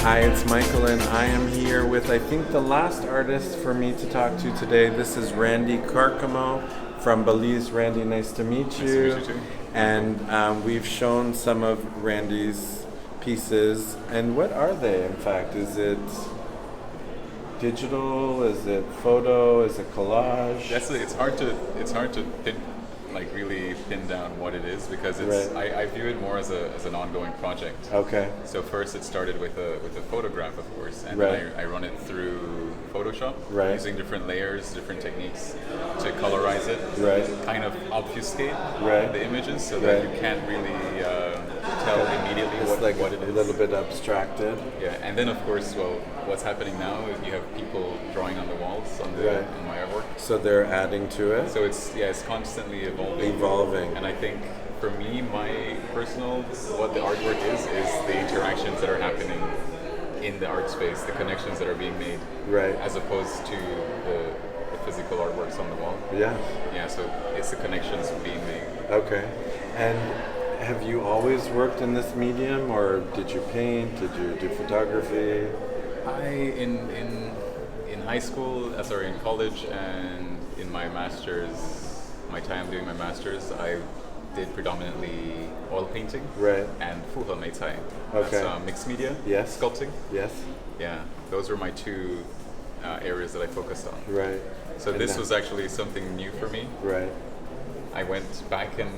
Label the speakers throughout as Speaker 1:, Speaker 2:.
Speaker 1: Hi, it's Michael, and I am here with, I think, the last artist for me to talk to today. This is Randy Carcamo from Belize. Randy, nice to meet you.
Speaker 2: Nice to meet you too.
Speaker 1: And we've shown some of Randy's pieces. And what are they, in fact? Is it digital? Is it photo? Is it collage?
Speaker 2: It's hard to really pin down what it is because it's
Speaker 1: Right.
Speaker 2: I view it more as an ongoing project.
Speaker 1: Okay.
Speaker 2: So first it started with a photograph, of course, and
Speaker 1: Right.
Speaker 2: then I run it through Photoshop
Speaker 1: Right.
Speaker 2: using different layers, different techniques to colorize it,
Speaker 1: Right.
Speaker 2: kind of obfuscate
Speaker 1: Right.
Speaker 2: the images so
Speaker 1: Right.
Speaker 2: that you can't really tell immediately
Speaker 1: It's like
Speaker 2: what it is.
Speaker 1: a little bit abstracted.
Speaker 2: Yeah, and then of course, what's happening now is you have people drawing on the walls on
Speaker 1: Right.
Speaker 2: my artwork.
Speaker 1: So they're adding to it.
Speaker 2: So it's constantly evolving. And I think for me, my personal, what the artwork is the interactions that are happening in the art space, the connections that are being made,
Speaker 1: Right.
Speaker 2: as opposed to the physical artworks on the wall.
Speaker 1: Yeah.
Speaker 2: Yeah, so it's the connections being made.
Speaker 1: Okay. And have you always worked in this medium, or did you paint? Did you do photography?
Speaker 2: In high school, in college, and in my time doing my master's, I did predominantly oil painting
Speaker 1: Right.
Speaker 2: and fuha meitai.
Speaker 1: Okay.
Speaker 2: That's mixed media,
Speaker 1: Yes.
Speaker 2: sculpting.
Speaker 1: Yes.
Speaker 2: Yeah, those were my two areas that I focused on.
Speaker 1: Right.
Speaker 2: So
Speaker 1: And
Speaker 2: this
Speaker 1: that-
Speaker 2: was actually something new for me.
Speaker 1: Right.
Speaker 2: I went back and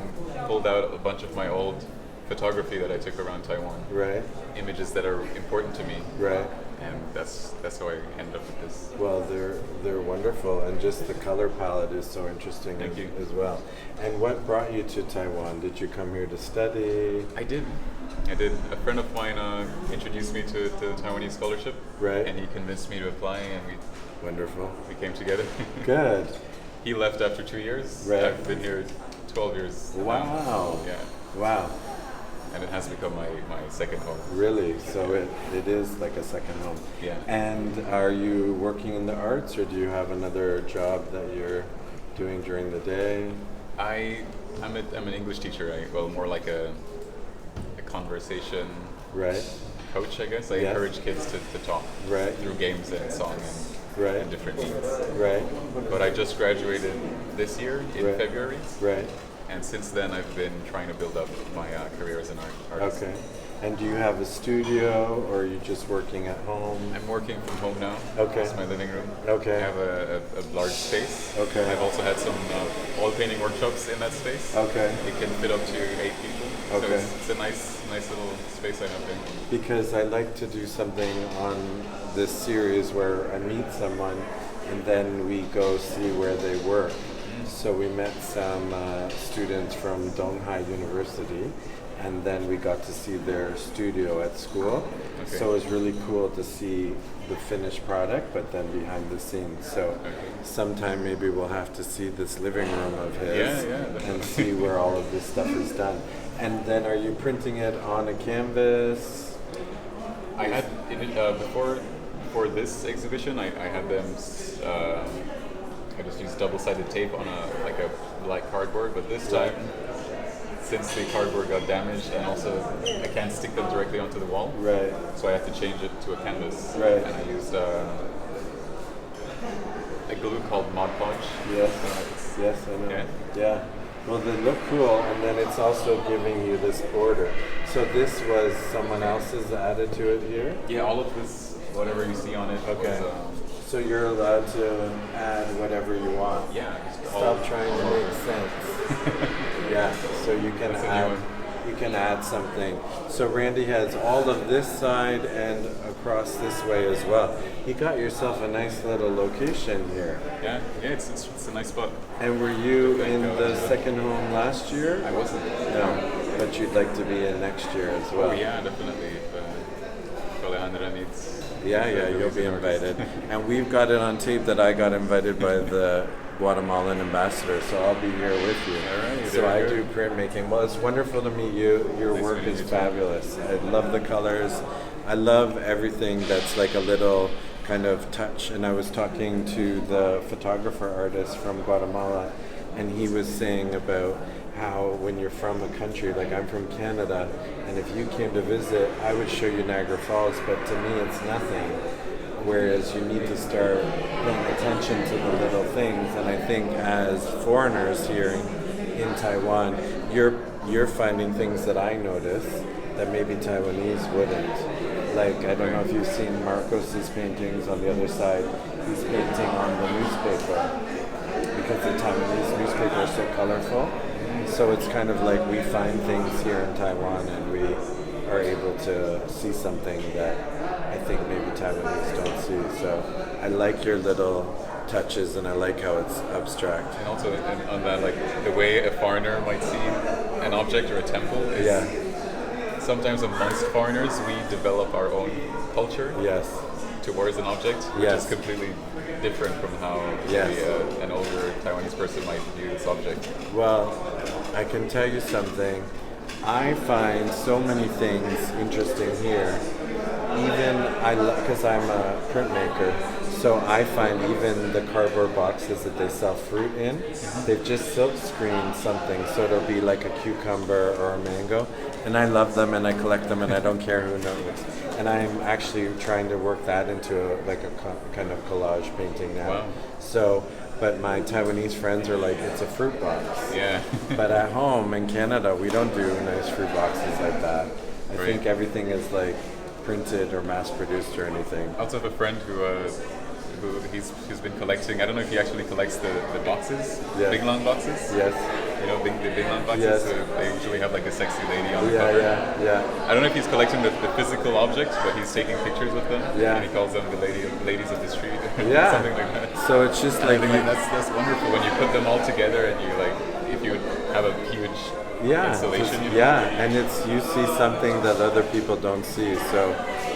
Speaker 2: pulled out a bunch of my old photography that I took around Taiwan,
Speaker 1: Right.
Speaker 2: images that are important to me,
Speaker 1: Right.
Speaker 2: and that's how I ended up with this.
Speaker 1: Well, they're wonderful, and just the color palette is so interesting
Speaker 2: Thank you.
Speaker 1: as well. And what brought you to Taiwan? Did you come here to study?
Speaker 2: I did. A friend of mine introduced me to the Taiwanese scholarship,
Speaker 1: Right.
Speaker 2: and he convinced me to apply, and
Speaker 1: Wonderful.
Speaker 2: we came together.
Speaker 1: Good.
Speaker 2: He left after 2 years.
Speaker 1: Right.
Speaker 2: I've been here 12 years. now.
Speaker 1: Wow.
Speaker 2: Yeah,
Speaker 1: Wow.
Speaker 2: and it has become my second home.
Speaker 1: Really? So it is like a second home.
Speaker 2: Yeah.
Speaker 1: And are you working in the arts, or do you have another job that you're doing during the day?
Speaker 2: I'm an English teacher. More like a conversation
Speaker 1: Right.
Speaker 2: coach, I guess. I
Speaker 1: Yes.
Speaker 2: encourage kids to talk
Speaker 1: Right.
Speaker 2: through games and song
Speaker 1: Right.
Speaker 2: and different needs.
Speaker 1: Right.
Speaker 2: But I just graduated this year in
Speaker 1: Right.
Speaker 2: February,
Speaker 1: Right.
Speaker 2: and since then I've been trying to build up my career as an artist.
Speaker 1: Okay. And do you have a studio, or are you just working at home?
Speaker 2: I'm working from home now.
Speaker 1: Okay.
Speaker 2: It's my living room.
Speaker 1: Okay.
Speaker 2: I have a large space.
Speaker 1: Okay.
Speaker 2: I've also had some oil painting workshops in that space.
Speaker 1: Okay.
Speaker 2: It can fit up to 8 people.
Speaker 1: Okay.
Speaker 2: So it's a nice little space I have there.
Speaker 1: Because I like to do something on this series where I meet someone and then we go see where they work. So we met some students from Donghai University, and then we got to see their studio at school.
Speaker 2: Okay.
Speaker 1: So it was really cool to see the finished product, but then behind the scenes. So sometime maybe we'll have to see this living room of his
Speaker 2: Yeah,
Speaker 1: and
Speaker 2: definitely.
Speaker 1: see where all of this stuff is done. And then are you printing it on a canvas?
Speaker 2: I had before this exhibition, I had them. I just used double-sided tape on a black cardboard, but this time, since the cardboard got damaged, and also I can't stick them directly onto the wall,
Speaker 1: Right.
Speaker 2: so I had to change it to a canvas.
Speaker 1: Right.
Speaker 2: And I used a glue called Mod Podge.
Speaker 1: Yes.
Speaker 2: It's-
Speaker 1: Yes, I know.
Speaker 2: Yeah.
Speaker 1: Yeah. Well, they look cool, and then it's also giving you this border. So this was someone else's added to it here?
Speaker 2: Yeah, all of this, whatever you see on it,
Speaker 1: Okay.
Speaker 2: was,
Speaker 1: So you're allowed to add whatever you want.
Speaker 2: yeah. Just all-
Speaker 1: Stop trying to make sense. Yeah, so you can
Speaker 2: That's a new
Speaker 1: add
Speaker 2: one.
Speaker 1: you can add something. So Randy has all of this side and across this way as well. You got yourself a nice little location here.
Speaker 2: Yeah, it's a nice spot.
Speaker 1: And were you in the second home last year?
Speaker 2: I wasn't.
Speaker 1: No, but you'd like to be in next year as well.
Speaker 2: Oh yeah, definitely. If Alejandra needs.
Speaker 1: Yeah, you'll be invited. And we've got it on tape that I got invited by the Guatemalan ambassador, so I'll be here with you.
Speaker 2: All right,
Speaker 1: So
Speaker 2: there
Speaker 1: I
Speaker 2: you go.
Speaker 1: do printmaking. Well, it's wonderful to meet you. Your
Speaker 2: Nice
Speaker 1: work
Speaker 2: meeting
Speaker 1: is
Speaker 2: you too.
Speaker 1: fabulous. I love the colors. I love everything that's like a little kind of touch. And I was talking to the photographer artist from Guatemala, and he was saying about how when you're from a country, like I'm from Canada, and if you came to visit, I would show you Niagara Falls, but to me it's nothing. Whereas you need to start paying attention to the little things, and I think as foreigners here in Taiwan, you're finding things that I notice that maybe Taiwanese wouldn't. Like, I don't know if you've seen Marcos's paintings on the other side. He's painting on the newspaper because the Taiwanese newspaper is so colorful. So it's kind of like we find things here in Taiwan and we are able to see something that I think maybe Taiwanese don't see. So I like your little touches and I like how it's abstract.
Speaker 2: And also on that, like the way a foreigner might see an object or a temple is sometimes amongst foreigners we develop our own culture towards an object, which is completely different from how an older Taiwanese person might view this object.
Speaker 1: Well, I can tell you something. I find so many things interesting here. Even because I'm a printmaker, so I find even the cardboard boxes that they sell fruit in, they've just silk screened something, so it'll be like a cucumber or a mango, and I love them and I collect them and I don't care who knows. And I'm actually trying to work that into a kind of collage painting now.
Speaker 2: Wow.
Speaker 1: So, but my Taiwanese friends are like, it's a fruit box.
Speaker 2: Yeah.
Speaker 1: But at home in Canada, we don't do nice fruit boxes like that. I think everything is like printed or mass produced or anything.
Speaker 2: I also have a friend who he's been collecting. I don't know if he actually collects the boxes, big long boxes.
Speaker 1: Yes.
Speaker 2: You know, the big long boxes.
Speaker 1: Yes.
Speaker 2: So they usually have like a sexy lady on the cover.
Speaker 1: Yeah.
Speaker 2: I don't know if he's collecting the physical objects, but he's taking pictures with them.
Speaker 1: Yeah.
Speaker 2: And he calls them the ladies of the street.
Speaker 1: Yeah.
Speaker 2: Something like that.
Speaker 1: So it's just like
Speaker 2: that's wonderful when you put them all together and you like if you would have a huge installation.
Speaker 1: And it's you see something that other people don't see. So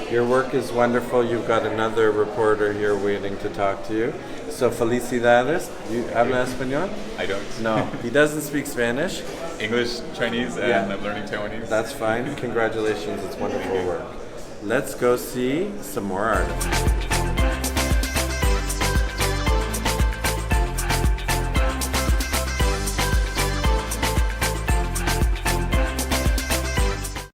Speaker 1: your work is wonderful. You've got another reporter here waiting to talk to you. So felicidades. You habla español?
Speaker 2: I don't.
Speaker 1: No, he doesn't speak Spanish.
Speaker 2: English, Chinese, and I'm learning Taiwanese.
Speaker 1: That's fine. Congratulations. It's wonderful work. Let's go see some more art.